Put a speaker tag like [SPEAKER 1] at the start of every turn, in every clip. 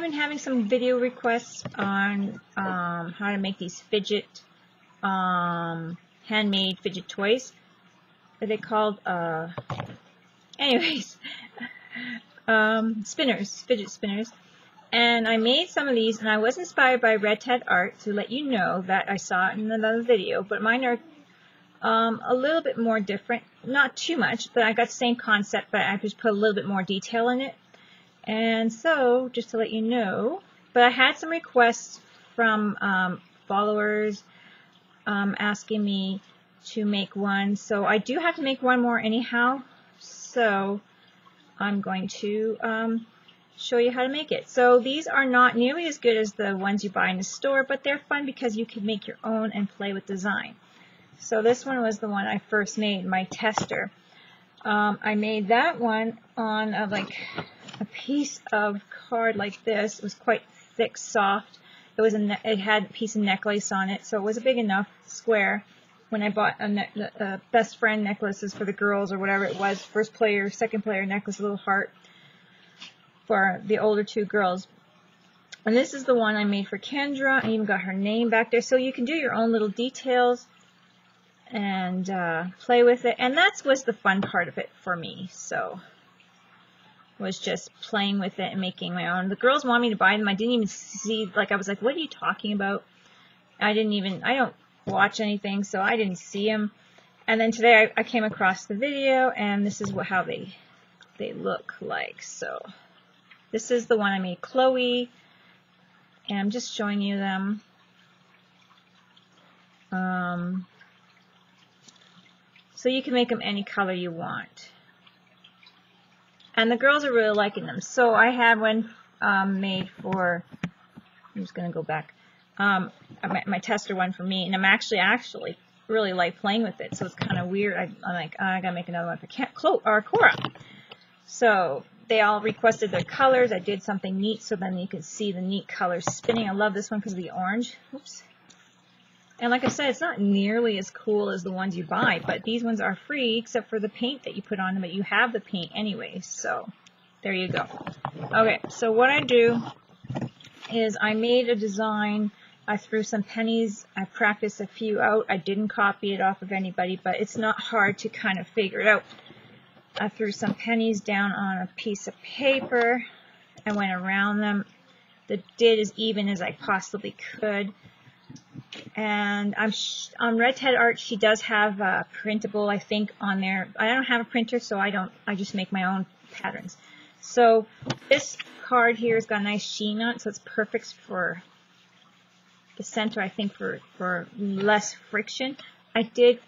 [SPEAKER 1] been having some video requests on how to make these fidget, handmade fidget toys. What are they called? Anyways, spinners, fidget spinners. And I made some of these, and I was inspired by Red Ted Art, to let you know that I saw it in another video. But mine are a little bit more different. Not too much, but I got the same concept, but I just put a little bit more detail in it. And so, just to let you know, but I had some requests from followers asking me to make one. So I do have to make one more anyhow. So I'm going to show you how to make it. So these are not nearly as good as the ones you buy in the store, but they're fun because you can make your own and play with design. So this one was the one I first made, my tester. I made that one on like a piece of card like this. It was quite thick, soft. It had a piece of necklace on it, so it was a big enough square. When I bought a best friend necklaces for the girls or whatever it was, first player, second player necklace, a little heart for the older two girls. And this is the one I made for Kendra. I even got her name back there, so you can do your own little details and play with it. And that was the fun part of it for me. So was just playing with it and making my own. The girls want me to buy them. I didn't even see, like, I was like, what are you talking about? I don't watch anything, so I didn't see them. And then today I came across the video, and this is how they look like. So this is the one I made Chloe, and I'm just showing you them. So you can make them any color you want. And the girls are really liking them. So I had one made for, I'm just going to go back, my tester one for me. And I'm actually really like playing with it. So it's kind of weird. I'm like, oh, I got to make another one for Cora. So they all requested their colors. I did something neat so then you can see the neat colors spinning. I love this one because of the orange. Oops. And like I said, it's not nearly as cool as the ones you buy, but these ones are free except for the paint that you put on them, but you have the paint anyway, so there you go. Okay, so what I do is I made a design. I threw some pennies. I practiced a few out. I didn't copy it off of anybody, but it's not hard to kind of figure it out. I threw some pennies down on a piece of paper. I went around them. Did as even as I possibly could. And on Red Ted Art, she does have a printable, I think, on there. I don't have a printer, so I just make my own patterns. So this card here has got a nice sheen on it, so it's perfect for the center, I think, for less friction. I did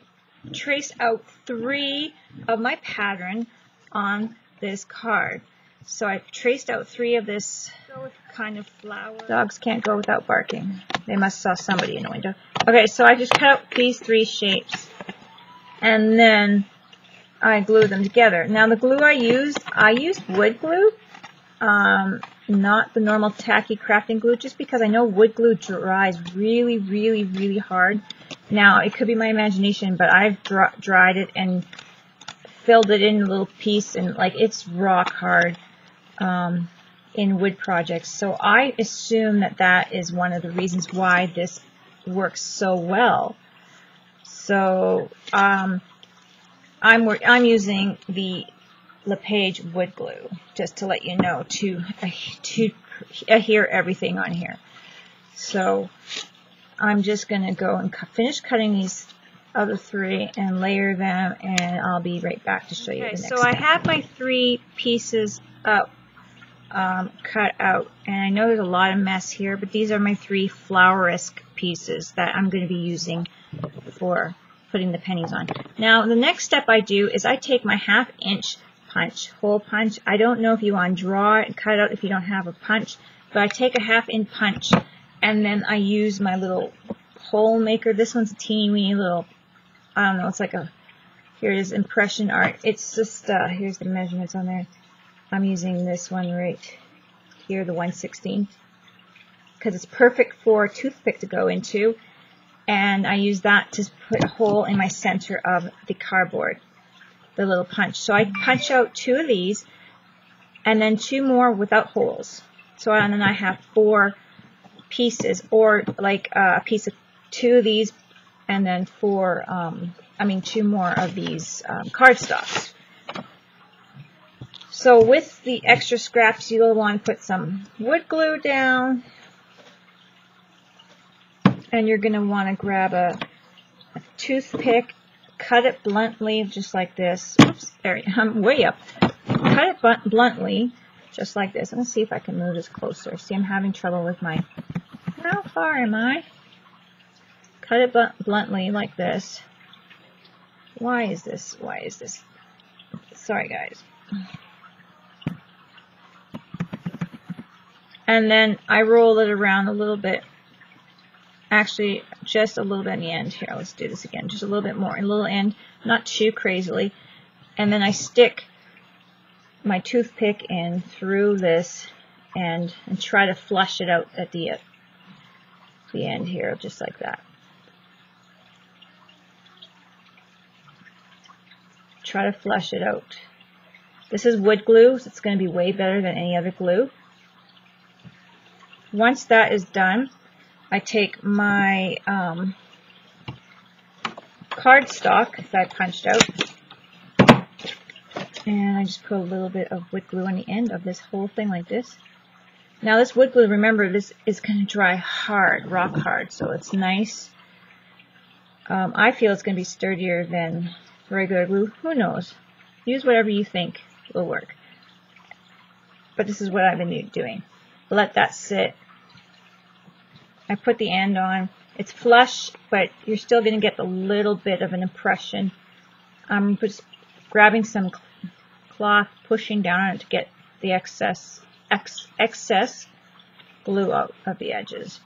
[SPEAKER 1] trace out 3 of my pattern on this card. So I traced out 3 of this kind of flower. Dogs can't go without barking. They must saw somebody in the window. Okay, so I just cut out these 3 shapes. And then I glue them together. Now the glue I used wood glue. Not the normal tacky crafting glue, just because I know wood glue dries really, really, really hard. Now, it could be my imagination, but I've dried it and filled it in a little piece, and like it's rock hard in wood projects. So I assume that is one of the reasons why this works so well. So I'm using the LePage wood glue, just to let you know, to adhere everything on here. So I'm just going to go and finish cutting these other 3 and layer them, and I'll be right back to show you the next step. So I have my 3 pieces up, cut out, and I know there's a lot of mess here, but these are my 3 flower-esque pieces that I'm going to be using for putting the pennies on. Now the next step I do is I take my 1/2 inch hole punch. I don't know if you want to draw it and cut it out if you don't have a punch, but I take a 1/2 inch punch, and then I use my little hole maker. This one's a teeny weeny little, I don't know, it's like here it is, impression art. It's just, here's the measurements on there. I'm using this one right here, the 1/16, because it's perfect for a toothpick to go into. And I use that to put a hole in my center of the cardboard, the little punch. So I punch out 2 of these, and then 2 more without holes. So and then I have 4 pieces, or like a piece of 2 of these, and then 2 more of these cardstocks. So with the extra scraps, you'll want to put some wood glue down, and you're going to want to grab a toothpick, cut it bluntly, just like this. Oops, there, I'm way up. Cut it bluntly, just like this. Let's see if I can move this closer. See, I'm having trouble with my... How far am I? Cut it bluntly, like this. Why is this? Why is this? Sorry, guys. And then I roll it around a little bit. Actually, just a little bit in the end. Here, let's do this again. Just a little bit more. In the little end, not too crazily. And then I stick my toothpick in through this and try to flush it out at the end here, just like that. Try to flush it out. This is wood glue, so it's going to be way better than any other glue. Once that is done, I take my cardstock that I punched out, and I just put a little bit of wood glue on the end of this whole thing like this. Now this wood glue, remember, this is going to dry hard, rock hard, so it's nice. I feel it's going to be sturdier than regular glue. Who knows? Use whatever you think will work. But this is what I've been doing. Let that sit. I put the end on. It's flush, but you're still going to get a little bit of an impression. I'm just grabbing some cloth, pushing down on it to get the excess glue out of the edges.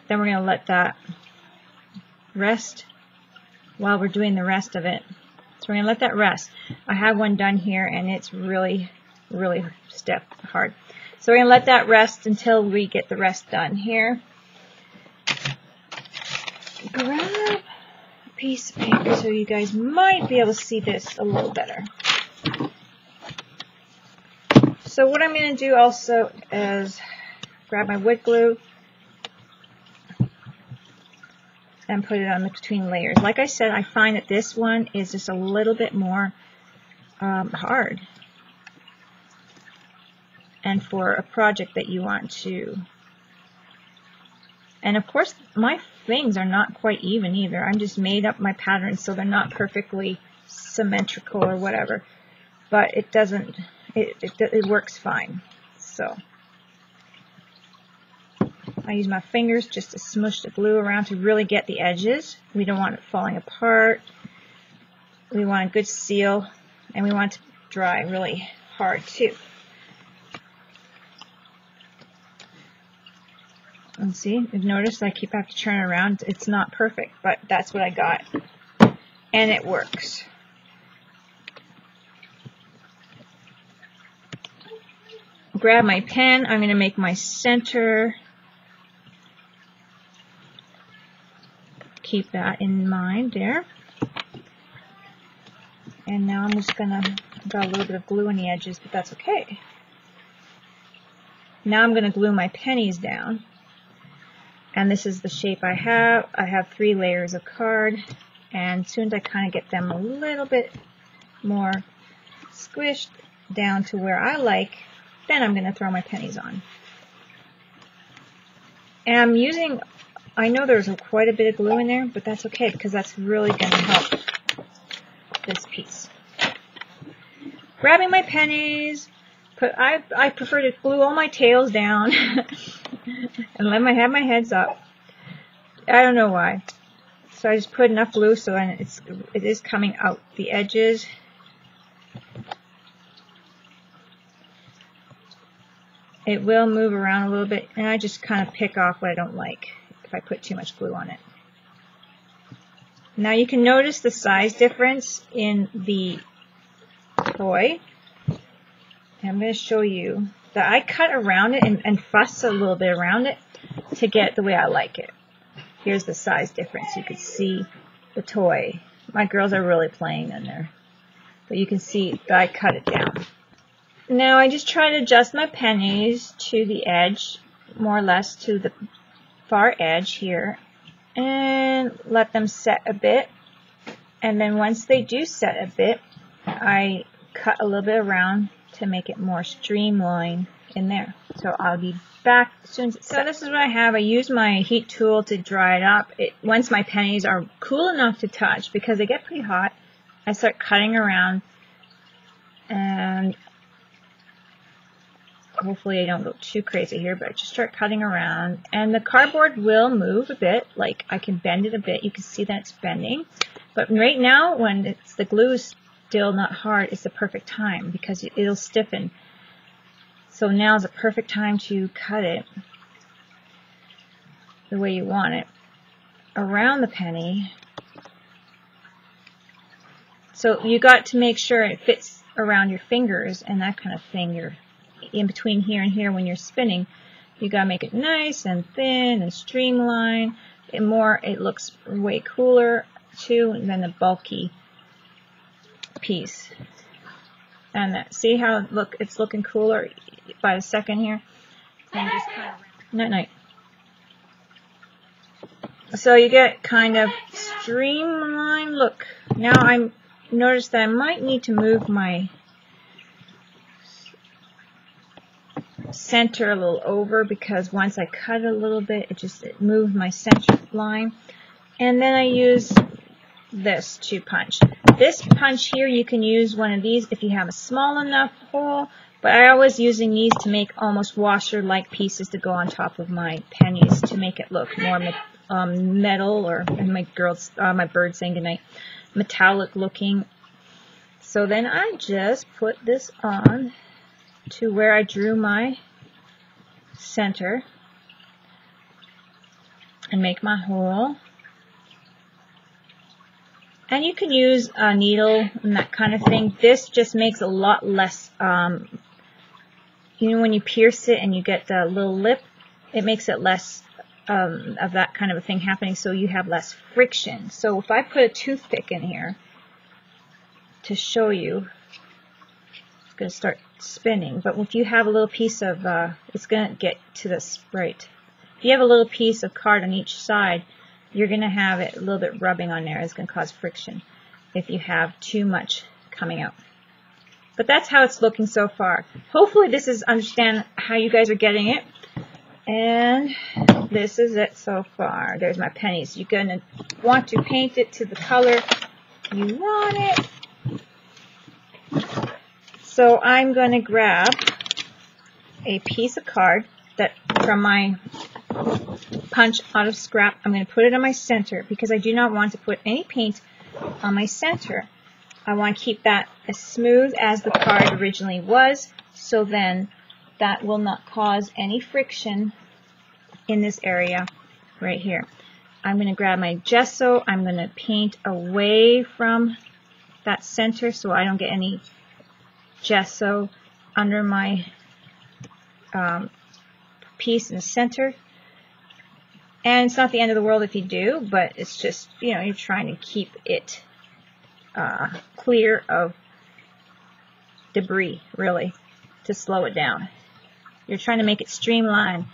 [SPEAKER 1] Then we're going to let that rest while we're doing the rest of it. So we're going to let that rest. I have one done here, and it's really, really stiff, hard. So we're going to let that rest until we get the rest done here. Grab a piece of paper so you guys might be able to see this a little better. So what I'm going to do also is grab my wood glue and put it on between layers. Like I said, I find that this one is just a little bit more hard. And for a project that you want to... And of course, my things are not quite even either. I'm just made up my patterns so they're not perfectly symmetrical or whatever. But it doesn't, it works fine. So I use my fingers just to smush the glue around to really get the edges. We don't want it falling apart. We want a good seal, and we want it to dry really hard too. And see, you've noticed I keep having to turn it around. It's not perfect, but that's what I got. And it works. Grab my pen. I'm going to make my center. Keep that in mind there. And now I'm just going to, got a little bit of glue on the edges, but that's okay. Now I'm going to glue my pennies down. And this is the shape I have. I have 3 layers of card, and as soon as I kind of get them a little bit more squished down to where I like, then I'm going to throw my pennies on. And I'm using, I know there's quite a bit of glue in there, but that's okay because that's really going to help this piece. Grabbing my pennies. I prefer to glue all my tails down and let have my heads up. I don't know why. So I just put enough glue so then it is coming out the edges. It will move around a little bit, and I just kind of pick off what I don't like if I put too much glue on it. Now you can notice the size difference in the toy. I'm going to show you that I cut around it and fuss a little bit around it to get the way I like it. Here's the size difference. You can see the toy. My girls are really playing in there. But you can see that I cut it down. Now I just try to adjust my pennies to the edge, more or less to the far edge here, and let them set a bit. And then once they do set a bit, I cut a little bit around to make it more streamlined in there. So I'll be back as soon as it's set. So this is what I have. I use my heat tool to dry it up. Once my pennies are cool enough to touch, because they get pretty hot, I start cutting around, and hopefully I don't go too crazy here, but I just start cutting around. And the cardboard will move a bit, like I can bend it a bit. You can see that it's bending. But right now, when the glue is still not hard, it's the perfect time because it'll stiffen. So now is the perfect time to cut it the way you want it around the penny. So you got to make sure it fits around your fingers and that kind of thing. You're in between here and here when you're spinning. You gotta make it nice and thin and streamlined. It looks way cooler too than the bulky piece. And see how it's looking cooler by the second here. And just kind of night. So you get kind of streamlined look. Now I noticed that I might need to move my center a little over, because once I cut it a little bit, it moved my center line. And then I use this to punch. This punch here, you can use one of these if you have a small enough hole, but I always using these to make almost washer-like pieces to go on top of my pennies to make it look more metal, or my bird saying goodnight, metallic looking. So then I just put this on to where I drew my center and make my hole. And you can use a needle and that kind of thing. This just makes a lot less, you know, when you pierce it and you get the little lip, it makes it less of that kind of a thing happening, so you have less friction. So if I put a toothpick in here to show you, it's going to start spinning. But if you have a little piece of, it's going to get to this right. If you have a little piece of card on each side, you're going to have it a little bit rubbing on there. It's going to cause friction if you have too much coming out. But that's how it's looking so far. Hopefully this is understand how you guys are getting it. And this is it so far. There's my pennies. You're going to want to paint it to the color you want it. So I'm going to grab a piece of card that from my punch out of scrap. I'm going to put it on my center because I do not want to put any paint on my center. I want to keep that as smooth as the card originally was, so then that will not cause any friction in this area right here. I'm going to grab my gesso. I'm going to paint away from that center so I don't get any gesso under my piece in the center. And it's not the end of the world if you do, but it's just, you know, you're trying to keep it clear of debris, really, to slow it down. You're trying to make it streamlined,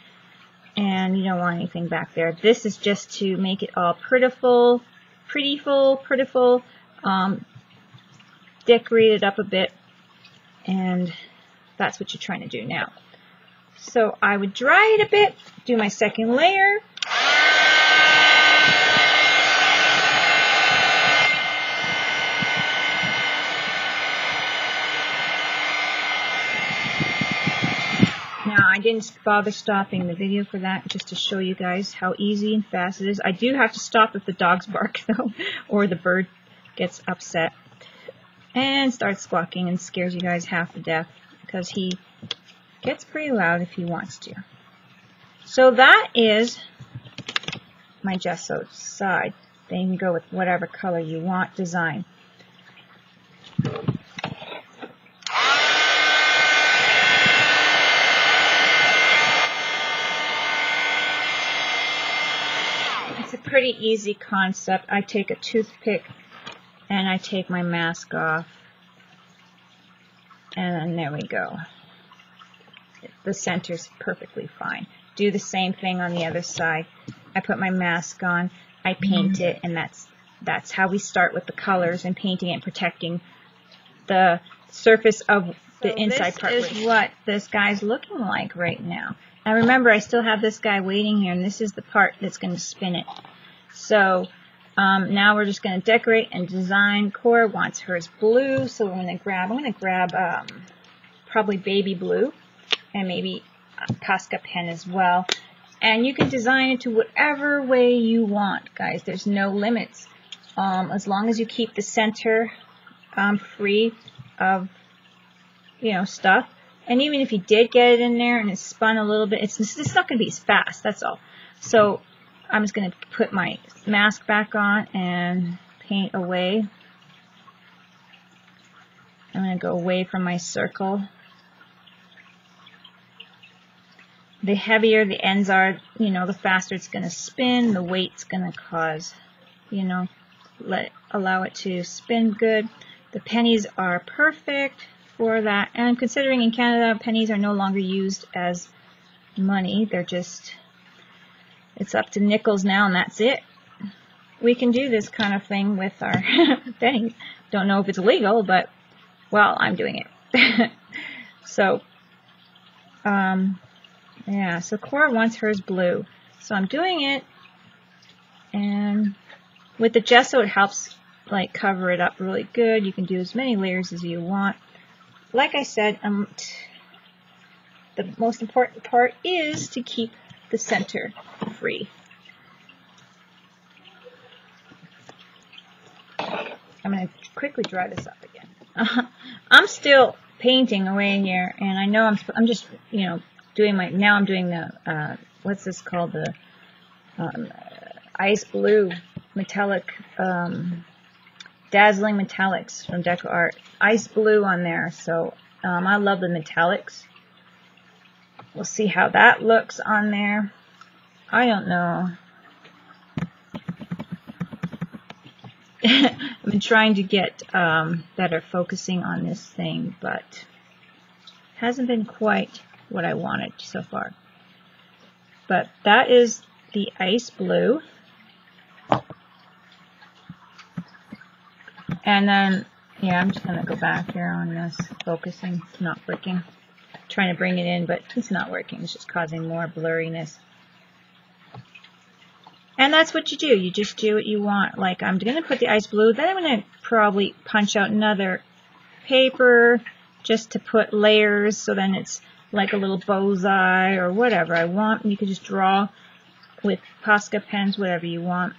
[SPEAKER 1] and you don't want anything back there. This is just to make it all prettiful, decorate it up a bit, and that's what you're trying to do now. So I would dry it a bit, do my second layer. Now, I didn't bother stopping the video for that, just to show you guys how easy and fast it is. I do have to stop if the dogs bark, though, or the bird gets upset and starts squawking and scares you guys half to death, because he gets pretty loud if he wants to. So that is my gesso side. Then you can go with whatever color you want design. It's a pretty easy concept. I take a toothpick and I take my mask off. And there we go. The center's perfectly fine. Do the same thing on the other side. I put my mask on, I paint it, and that's how we start with the colors and painting and protecting the surface of the inside part. This is what this guy's looking like right now. Now remember, I still have this guy waiting here, and this is the part that's going to spin it. So now we're just going to decorate and design. Cora wants hers blue, so I'm going to grab probably baby blue and maybe a Posca pen as well. And you can design it to whatever way you want, guys. There's no limits. As long as you keep the center free of, stuff. And even if you did get it in there and it's spun a little bit, it's not going to be as fast, that's all. So I'm just going to put my mask back on and paint away. I'm going to go away from my circle. The heavier the ends are, the faster it's going to spin. The weight's going to cause, allow it to spin good. The pennies are perfect for that. And considering in Canada, pennies are no longer used as money. They're just, it's up to nickels now, and that's it. We can do this kind of thing with our pennies. Don't know if it's legal, but, well, I'm doing it. So, yeah, so Cora wants hers blue. So I'm doing it, and with the gesso it helps like cover it up really good. You can do as many layers as you want. Like I said, the most important part is to keep the center free. I'm going to quickly dry this up again. I'm still painting away here, and I know I'm just, doing now I'm doing the, what's this called, the ice blue metallic, dazzling metallics from DecoArts. Ice blue on there, so I love the metallics. We'll see how that looks on there. I don't know. I've been trying to get better focusing on this thing, but hasn't been quite what I wanted so far. But that is the ice blue. And then, yeah, I'm just going to go back here on this. Focusing. It's not working. Trying to bring it in, but it's not working. It's just causing more blurriness. And that's what you do. You just do what you want. Like, I'm going to put the ice blue. Then I'm going to probably punch out another paper just to put layers. So then it's like a little bow's eye or whatever I want. You can just draw with Posca pens, whatever you want.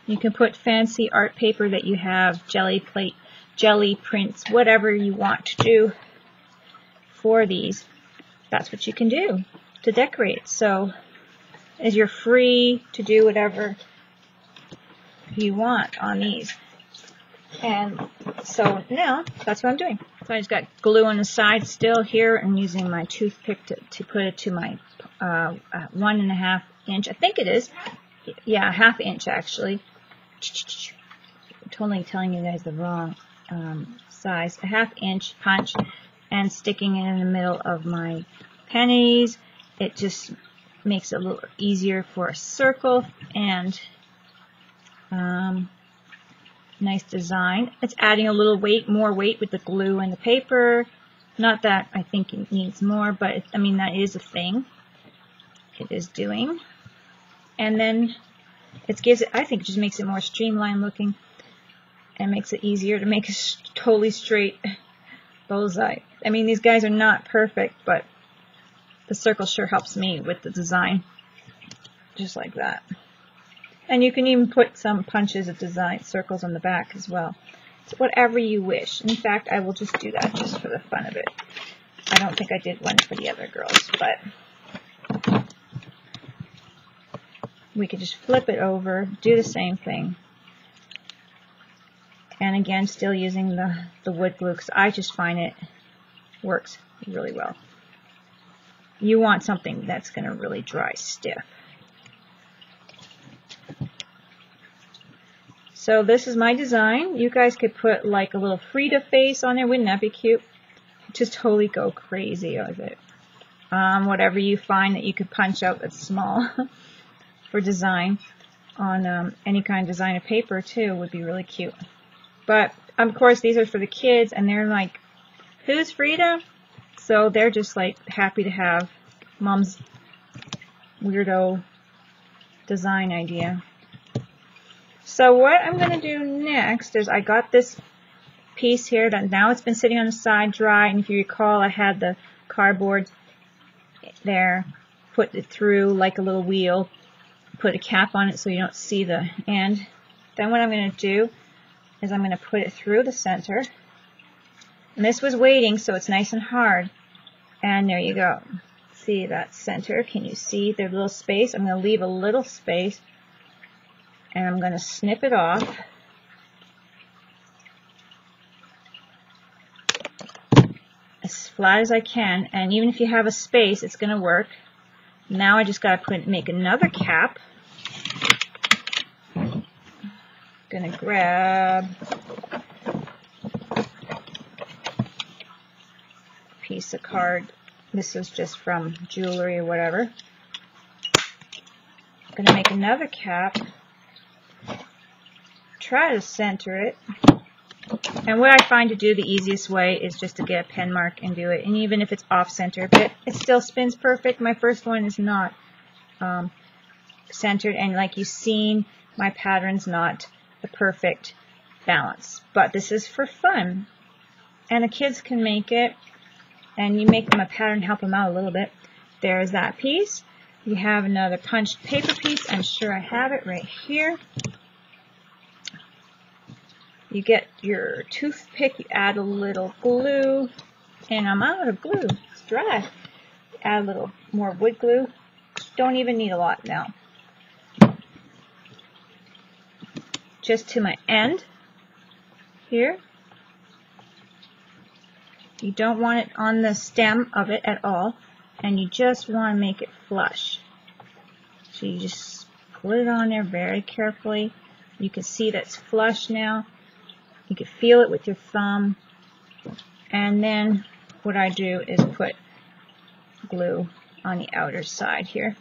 [SPEAKER 1] You can put fancy art paper that you have, jelly plate, jelly prints, whatever you want to do for these. That's what you can do to decorate. So as you're free to do whatever you want on these. And so now that's what I'm doing. So I just got glue on the side still here. I'm using my toothpick to put it to my 1.5 inch. I think it is. Yeah, 1/2 inch actually. Totally telling you guys the wrong size. A 1/2 inch punch and sticking it in the middle of my pennies. It just makes it a little easier for a circle and nice design. It's adding a little weight, more weight with the glue and the paper. Not that I think it needs more, but I mean that is a thing. It is doing. And then it gives it, I think, just makes it more streamlined looking and makes it easier to make a totally straight bullseye. I mean, these guys are not perfect, but the circle sure helps me with the design. Just like that. And you can even put some punches of design circles on the back as well. So whatever you wish. In fact, I will just do that just for the fun of it. I don't think I did one for the other girls, but we could just flip it over, do the same thing. And again, still using the wood glue because I just find it works really well. You want something that's going to really dry stiff. So this is my design. You guys could put like a little Frida face on there. Wouldn't that be cute? Just totally go crazy with it. Whatever you find that you could punch out that's small for design on any kind of design of paper too would be really cute. But of course these are for the kids, and they're like, who's Frida? So they're just like happy to have Mom's weirdo design idea. So what I'm going to do next is I got this piece here that now it's been sitting on the side dry, and if you recall I had the cardboard there, put it through like a little wheel, put a cap on it so you don't see the end. Then what I'm going to do is I'm going to put it through the center, and this was waiting so it's nice and hard, and there you go. See that center? Can you see the little space? I'm going to leave a little space, and I'm going to snip it off. As flat as I can, and even if you have a space, it's going to work. Now I just got to make another cap. Going to grab a piece of card. This is just from jewelry or whatever. Going to make another cap. Try to center it. And what I find to do the easiest way is just to get a pen mark and do it. And even if it's off center, but it still spins perfect. My first one is not centered, and like you've seen, my pattern's not the perfect balance. But this is for fun, and the kids can make it, and you make them a pattern, help them out a little bit. There's that piece. You have another punched paper piece. I'm sure I have it right here. You get your toothpick, you add a little glue, and I'm out of glue. It's dry. Add a little more wood glue. Don't even need a lot now. Just to my end here. You don't want it on the stem of it at all, and you just want to make it flush. So you just put it on there very carefully. You can see that's flush now. You can feel it with your thumb. And then what I do is put glue on the outer side here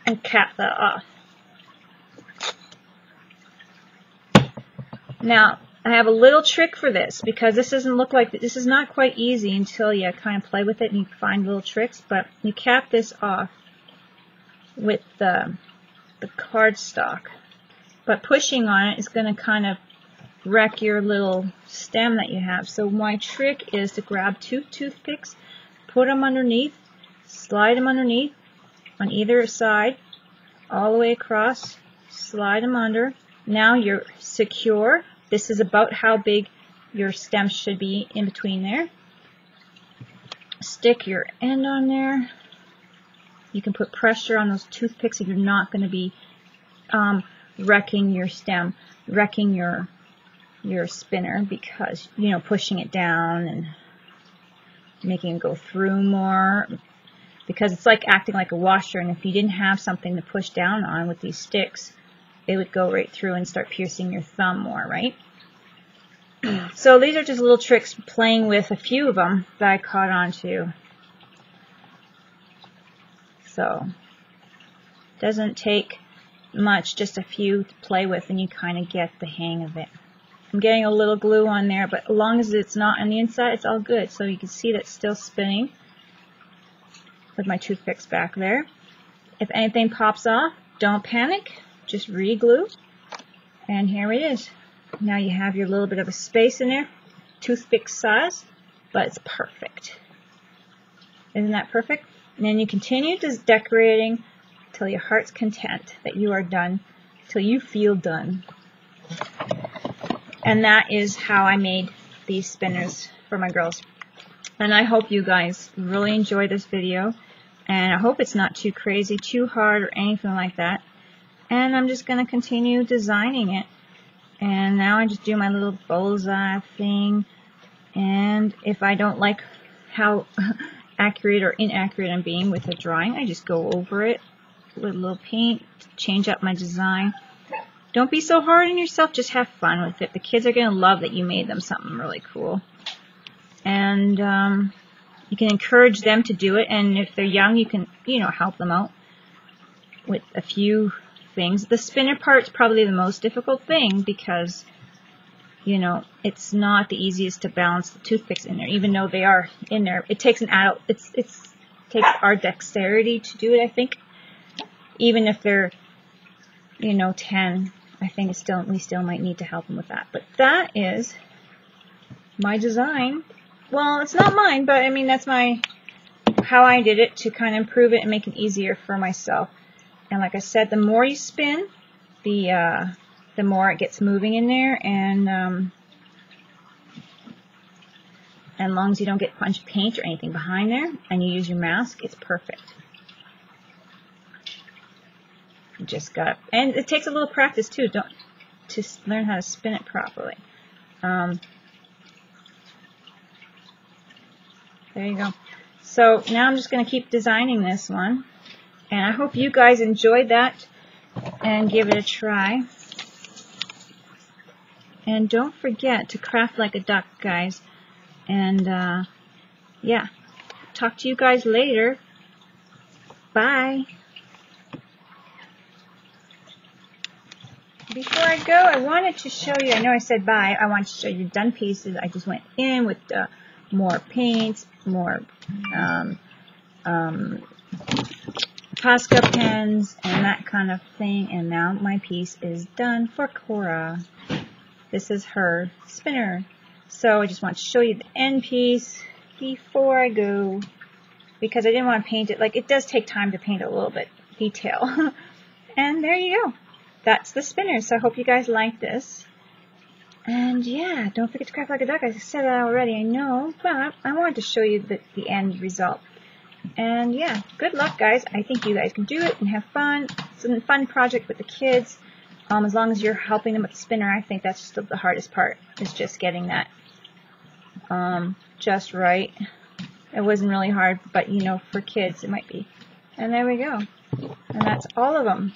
[SPEAKER 1] and cap that off. Now, I have a little trick for this, because this doesn't look like, this is not quite easy until you kind of play with it and you find little tricks, but you cap this off with the cardstock. But pushing on it is going to kind of wreck your little stem that you have. So my trick is to grab two toothpicks, put them underneath, slide them underneath on either side, all the way across, slide them under. Now you're secure. This is about how big your stem should be in between there. Stick your end on there. You can put pressure on those toothpicks if you're not going to be wrecking your stem, wrecking your spinner, because, you know, pushing it down and making it go through more, because it's like acting like a washer, and if you didn't have something to push down on with these sticks, it would go right through and start piercing your thumb more, right? So these are just little tricks, playing with a few of them that I caught on to. So doesn't take much, just a few to play with, and you kind of get the hang of it. I'm getting a little glue on there, but as long as it's not on the inside, it's all good. So you can see that's still spinning with my toothpicks back there. If anything pops off, don't panic, just re-glue, and here it is. Now you have your little bit of a space in there, toothpick size, but it's perfect. Isn't that perfect? And then you continue just decorating till your heart's content that you are done, till you feel done. And that is how I made these spinners for my girls. And I hope you guys really enjoy this video, and I hope it's not too crazy, too hard, or anything like that. And I'm just going to continue designing it. And now I just do my little bullseye thing, and if I don't like how accurate or inaccurate I'm being with the drawing, I just go over it with a little paint, change up my design. Don't be so hard on yourself. Just have fun with it. The kids are going to love that you made them something really cool. And you can encourage them to do it. And if they're young, you can, help them out with a few things. The spinner part's probably the most difficult thing because, it's not the easiest to balance the toothpicks in there, even though they are in there. It takes an adult. It takes our dexterity to do it, I think. Even if they're, 10, I think we still might need to help them with that. But that is my design. Well, it's not mine, but I mean that's how I did it to kind of improve it and make it easier for myself. And like I said, the more you spin, the more it gets moving in there, and as long as you don't get punched paint or anything behind there, and you use your mask, it's perfect. You just and it takes a little practice too, to learn how to spin it properly. There you go. So now I'm just going to keep designing this one, and I hope you guys enjoyed that and give it a try. And don't forget to craft like a duck, guys. And yeah, talk to you guys later. Bye. Before I go, I wanted to show you, I know I said bye, I wanted to show you the done pieces. I just went in with more paints, more Posca pens, and that kind of thing. And now my piece is done for Cora. This is her spinner. So I just want to show you the end piece before I go, because I didn't want to paint it. Like, it does take time to paint a little bit detail. And there you go. That's the spinner. So I hope you guys like this. And yeah, don't forget to craft like a duck. I said that already, I know, but I wanted to show you the end result. And yeah, good luck, guys. I think you guys can do it and have fun. It's a fun project with the kids. As long as you're helping them with the spinner, I think that's just the hardest part, is just getting that just right. It wasn't really hard, but for kids it might be. And there we go. And that's all of them.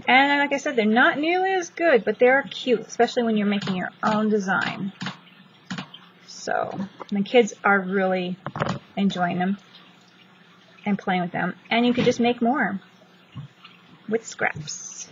[SPEAKER 1] And like I said, they're not nearly as good, but they're cute, especially when you're making your own design. So the kids are really enjoying them and playing with them. And you could just make more with scraps.